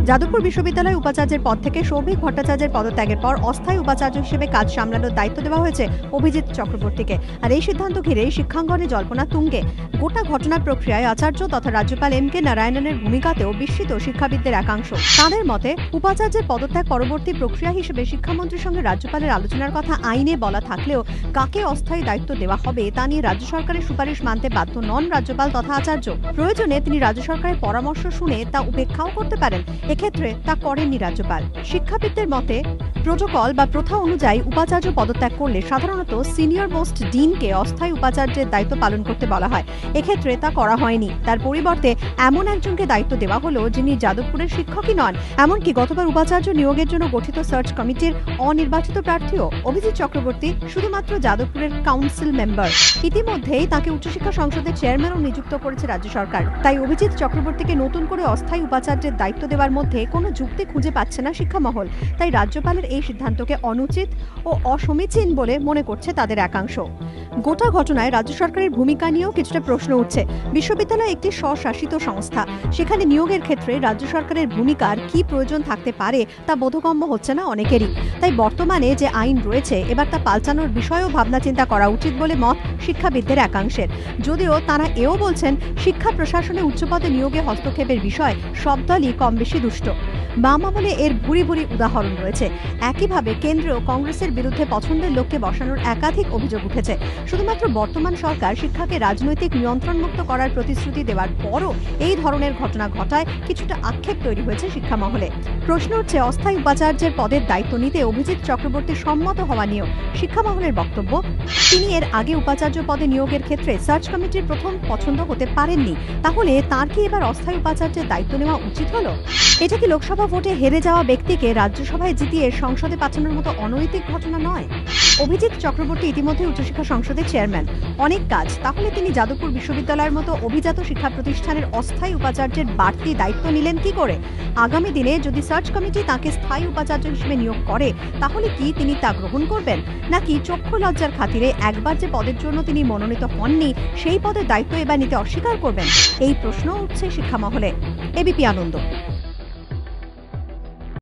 যাদবপুর বিশ্ববিদ্যালয় উপাচার্যের পদ থেকে সৌভিক ভট্টাচার্যের পদত্যাগের পর অস্থায়ী উপাচার্য হিসেবে কাজ সামলানোর দায়িত্ব দেওয়া হয়েছে অভিজিৎ চক্রবর্তীকে। আর এই সিদ্ধান্ত ঘিরে শিক্ষাঙ্গনে জল্পনা তুঙ্গে। গোটা ঘটনার প্রক্রিয়ায় আচার্য তথা রাজ্যপাল এম কে নারায়ণনের ভূমিকাতেও বিস্মিত শিক্ষাবিদদের একাংশ। তাদের মতে, উপাচার্যের পদত্যাগ পরবর্তী প্রক্রিয়া হিসেবে শিক্ষামন্ত্রীর সঙ্গে রাজ্যপালের আলোচনার কথা আইনে বলা থাকলেও কাকে অস্থায়ী দায়িত্ব দেওয়া হবে তা নিয়ে রাজ্য সরকারের সুপারিশ মানতে বাধ্য নন রাজ্যপাল তথা আচার্য। প্রয়োজনে তিনি রাজ্য সরকারের পরামর্শ শুনে তা উপেক্ষাও করতে পারেন। এক্ষেত্রে তা করেননি রাজ্যপাল। শিক্ষাবিদদের মতে, প্রোটোকল বা প্রথা অনুযায়ী উপাচার্য পদত্যাগ করলে সাধারণত সিনিয়র মোস্ট ডিনকে অস্থায়ী উপাচার্যের দায়িত্ব পালন করতে বলা হয়। এক্ষেত্রে তা করা হয়নি। তার পরিবর্তে এমন একজনকে দায়িত্ব দেওয়া হলো যিনি যাদবপুরের শিক্ষকই নন। এমনকি গতবার উপাচার্য নিয়োগের জন্য গঠিত সার্চ কমিটির অনির্বাচিত প্রার্থীও অভিজিৎ চক্রবর্তী শুধুমাত্র যাদবপুরের কাউন্সিল মেম্বার। ইতিমধ্যেই তাকে উচ্চশিক্ষা সংসদের চেয়ারম্যানও নিযুক্ত করেছে রাজ্য সরকার। তাই অভিজিৎ চক্রবর্তীকে নতুন করে অস্থায়ী উপাচার্যের দায়িত্ব দেওয়ার মধ্যে কোনো যুক্তি খুঁজে পাচ্ছে না শিক্ষামহল। তাই রাজ্যপালের এই সিদ্ধান্তকে অনুচিত ও অসমীচীন বলে মনে করছে তাদের একাংশ। গোটা ঘটনায় রাজ্য সরকারের ভূমিকা নিয়েও কিছুটা প্রশ্ন উঠছে। বিশ্ববিদ্যালয় একটি স্বশাসিত সংস্থা, সেখানে নিয়োগের ক্ষেত্রে রাজ্য সরকারের ভূমিকার কি প্রয়োজন থাকতে পারে তা বোধগম্য হচ্ছে না অনেকেরই। তাই বর্তমানে যে আইন রয়েছে এবার তা পাল্টানোর বিষয়েও ভাবনা চিন্তা করা উচিত বলে মত শিক্ষাবিদদের একাংশের। যদিও তারা এও বলছেন, শিক্ষা প্রশাসনে উচ্চপদে নিয়োগে হস্তক্ষেপের বিষয় সব দলই কম বেশি দুষ্ট। বাম আমলে এর ভুরি ভুরি উদাহরণ রয়েছে। একইভাবে কেন্দ্রেও কংগ্রেসের বিরুদ্ধে পছন্দের লোককে বসানোর একাধিক অভিযোগ উঠেছে। শুধুমাত্র বর্তমান সরকার শিক্ষাকে রাজনৈতিক নিয়ন্ত্রণমুক্ত করার প্রতিশ্রুতি দেওয়ার পরও এই ধরনের ঘটনা ঘটায় কিছুটা আক্ষেপ তৈরি হয়েছে শিক্ষা মহলে। প্রশ্ন উঠছে, অস্থায়ী উপাচার্যের পদের দায়িত্ব নিতে অভিজিৎ চক্রবর্তী সম্মত হওয়া নিয়েও। শিক্ষা মহলের বক্তব্য, তিনি এর আগে উপাচার্য পদে নিয়োগের ক্ষেত্রে সার্চ কমিটির প্রথম পছন্দ হতে পারেননি। তাহলে তার কি এবার অস্থায়ী উপাচার্যের দায়িত্ব নেওয়া উচিত হলো? এটা কি লোকসভা ভোটে হেরে যাওয়া ব্যক্তিকে রাজ্যসভায় জিতিয়ে সংসদে পাঠানোর মতো অনৈতিক ঘটনা নয়? অভিজিৎ চক্রবর্তী ইতিমধ্যে উচ্চশিক্ষা সংসদের চেয়ারম্যান। অনেক কাজ, তাহলে তিনি যাদবপুর বিশ্ববিদ্যালয়ের মতো অভিজাত শিক্ষা প্রতিষ্ঠানের অস্থায়ী উপাচার্যের বাড়তি দায়িত্ব নিলেন কি করে? আগামী দিনে যদি সার্চ কমিটি তাকে স্থায়ী উপাচার্য হিসেবে নিয়োগ করে তাহলে কি তিনি তা গ্রহণ করবেন, নাকি চক্ষু লজ্জার খাতিরে একবার যে পদের জন্য তিনি মনোনীত হননি সেই পদের দায়িত্ব এবার নিতে অস্বীকার করবেন? এই প্রশ্ন উঠছে শিক্ষা মহলে। এবিপি আনন্দ।